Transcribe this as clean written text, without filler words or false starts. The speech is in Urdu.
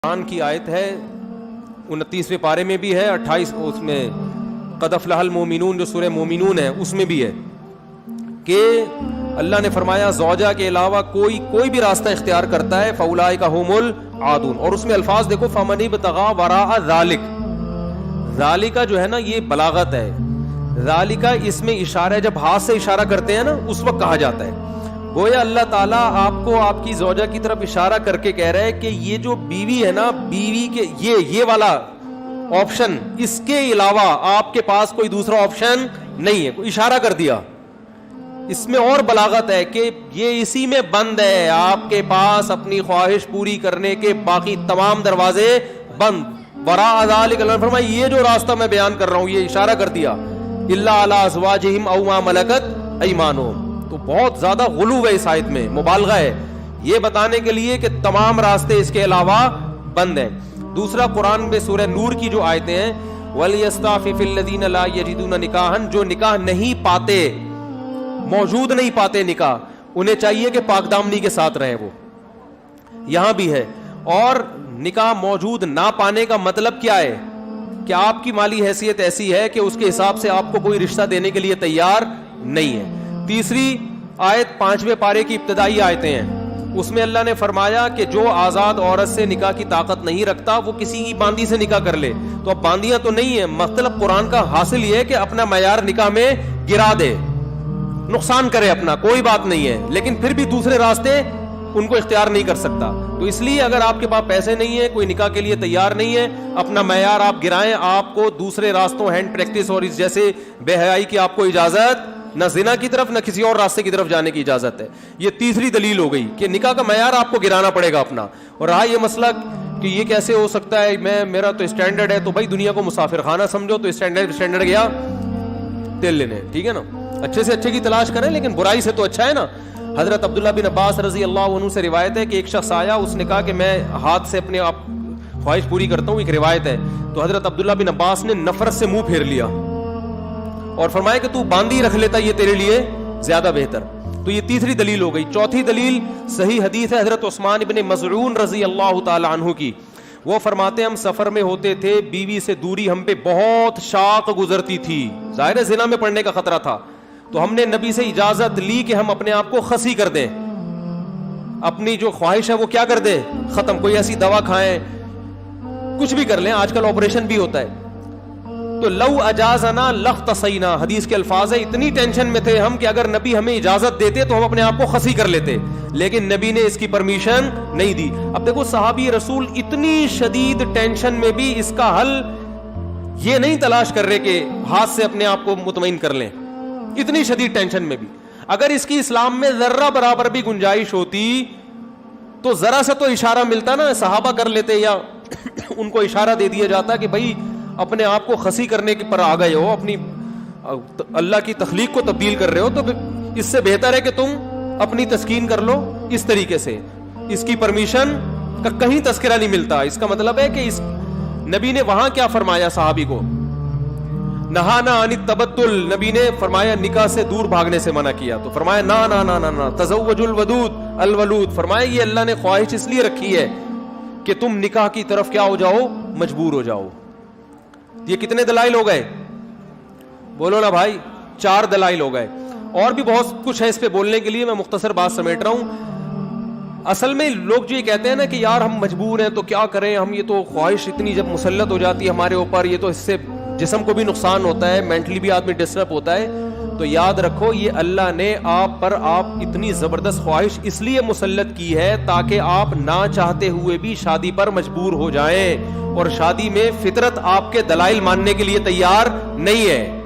قرآن کی آیت ہے 29ویں پارے میں بھی ہے 28 اس میں قد افلح المومنون جو سورہ مومنون ہے اس میں بھی ہے کہ اللہ نے فرمایا زوجہ کے علاوہ کوئی بھی راستہ اختیار کرتا ہے فاولئک هم العادون. اور اس میں الفاظ دیکھو فمن ابتغى وراء ذلک. ذالک جو ہے نا یہ بلاغت ہے. ذالک اس میں اشارہ ہے, جب ہاتھ سے اشارہ کرتے ہیں نا اس وقت کہا جاتا ہے. گویا اللہ تعالیٰ آپ کو آپ کی زوجہ کی طرف اشارہ کر کے کہہ رہے ہیں کہ یہ جو بیوی ہے نا, بیوی کے یہ والا آپشن, اس کے علاوہ آپ کے پاس کوئی دوسرا آپشن نہیں ہے. کوئی اشارہ کر دیا. اس میں اور بلاغت ہے کہ یہ اسی میں بند ہے, آپ کے پاس اپنی خواہش پوری کرنے کے باقی تمام دروازے بند. وراء ذلک اللہ نے فرمایا یہ جو راستہ میں بیان کر رہا ہوں یہ اشارہ کر دیا الا علی ازواجہم او ما ملکت ایمانہم. تو بہت زیادہ غلو ہے اس آیت میں, مبالغہ ہے یہ بتانے کے لیے کہ تمام راستے اس کے علاوہ بند ہیں. دوسرا قرآن میں سورہ نور کی جو آیتیں ہیں وَلْيَسْتَعْفِفِ الَّذِينَ لَا يَجِدُونَ نِكَاحًا, جو نکاح نہیں پاتے, موجود نہیں پاتے نکاح, انہیں چاہیے کہ پاک دامنی کے ساتھ رہے. وہ یہاں بھی ہے. اور نکاح موجود نہ پانے کا مطلب کیا ہے کہ آپ کی مالی حیثیت ایسی ہے کہ اس کے حساب سے آپ کو کوئی رشتہ دینے کے لیے تیار نہیں ہے. تیسری آیت 5ویں پارے کی ابتدائی آیتیں ہیں, اس میں اللہ نے فرمایا کہ جو آزاد عورت سے نکاح کی طاقت نہیں رکھتا وہ کسی کی باندی سے نکاح کر لے. تو اب باندیاں تو نہیں ہیں, مطلب قرآن کا حاصل یہ ہے کہ اپنا معیار نکاح میں گرا دے, نقصان کرے اپنا, کوئی بات نہیں ہے, لیکن پھر بھی دوسرے راستے ان کو اختیار نہیں کر سکتا. تو اس لیے اگر آپ کے پاس پیسے نہیں ہیں, کوئی نکاح کے لیے تیار نہیں ہے, اپنا معیار آپ گرائیں. آپ کو دوسرے راستوں ہینڈ پریکٹس اور اس جیسے بے حیائی کی آپ کو اجازت, نہ زنا کی طرف نہ کسی اور راستے کی طرف جانے کی اجازت ہے. یہ تیسری دلیل ہو گئی کہ نکاح کا معیار آپ کو گرانا پڑے گا اپنا. اور رہا یہ مسئلہ کہ یہ کیسے ہو سکتا ہے, میرا تو اسٹینڈرڈ ہے, تو بھائی دنیا کو مسافر خانہ سمجھو, تو اسٹینڈرڈ گیا تیل لینے, ٹھیک ہے نا, اچھے سے اچھے کی تلاش کریں لیکن برائی سے تو اچھا ہے نا. حضرت عبداللہ بن عباس رضی اللہ عنہ سے روایت ہے کہ ایک شخص آیا, اس نے کہا کہ میں ہاتھ سے اپنے آپ خواہش پوری کرتا ہوں, ایک روایت ہے. تو حضرت عبداللہ بن عباس نے نفرت سے منہ پھیر لیا اور فرمایا کہ تو باندھی رکھ لیتا یہ تیرے لیے زیادہ بہتر. تو یہ تیسری دلیل ہو گئی. چوتھی دلیل صحیح حدیث ہے حضرت عثمان ابن مظعون رضی اللہ تعالی عنہ کی. وہ فرماتے ہیں ہم سفر میں ہوتے تھے, بیوی سے دوری ہم پہ بہت شاق گزرتی تھی, ظاہر ہے زنا میں پڑنے کا خطرہ تھا. تو ہم نے نبی سے اجازت لی کہ ہم اپنے آپ کو خسی کر دیں, اپنی جو خواہش ہے وہ کیا کر دیں, ختم. کوئی ایسی دوا کھائیں, کچھ بھی کر لیں, آج کل آپریشن بھی ہوتا ہے. تو لو اجازنا لاختصینا, حدیث کے الفاظ ہے, اتنی ٹینشن میں تھے ہم کہ اگر نبی ہمیں اجازت دیتے تو ہم اپنے آپ کو خسی کر لیتے, لیکن نبی نے اس کی پرمیشن نہیں دی. اب دیکھو صحابی رسول اتنی شدید ٹینشن میں بھی اس کا حل یہ نہیں تلاش کر رہے کہ ہاتھ سے اپنے آپ کو مطمئن کر لیں. اتنی شدید ٹینشن میں بھی اگر اس کی اسلام میں ذرہ برابر بھی گنجائش ہوتی تو ذرا سے تو اشارہ ملتا نا, صحابہ کر لیتے یا ان کو اشارہ دے دیا جاتا کہ بھائی اپنے آپ کو خسی کرنے کے پر آ گئے ہو, اپنی اللہ کی تخلیق کو تبدیل کر رہے ہو, تو اس سے بہتر ہے کہ تم اپنی تسکین کر لو اس طریقے سے. اس کی پرمیشن کا کہیں تذکرہ نہیں ملتا. اس کا مطلب ہے کہ اس نبی نے وہاں کیا فرمایا صحابی کو, نہانا عن التبتل, نبی نے فرمایا نکاح سے دور بھاگنے سے منع کیا. تو فرمایا نا نا نا نا نا تزوج الولود, فرمایا یہ اللہ نے خواہش اس لیے رکھی ہے کہ تم نکاح کی طرف کیا ہو جاؤ, مجبور ہو جاؤ. یہ کتنے دلائل ہو گئے, بولو نا بھائی, 4 دلائل ہو گئے. اور بھی بہت کچھ ہے اس پہ بولنے کے لیے, میں مختصر بات سمیٹ رہا ہوں. اصل میں لوگ جو یہ کہتے ہیں نا کہ یار ہم مجبور ہیں تو کیا کریں ہم, یہ تو خواہش اتنی جب مسلط ہو جاتی ہے ہمارے اوپر, یہ تو اس سے جسم کو بھی نقصان ہوتا ہے, مینٹلی بھی آدمی ڈسٹرب ہوتا ہے. تو یاد رکھو یہ اللہ نے آپ اتنی زبردست خواہش اس لیے مسلط کی ہے تاکہ آپ نہ چاہتے ہوئے بھی شادی پر مجبور ہو جائیں, اور شادی میں فطرت آپ کے دلائل ماننے کے لیے تیار نہیں ہے.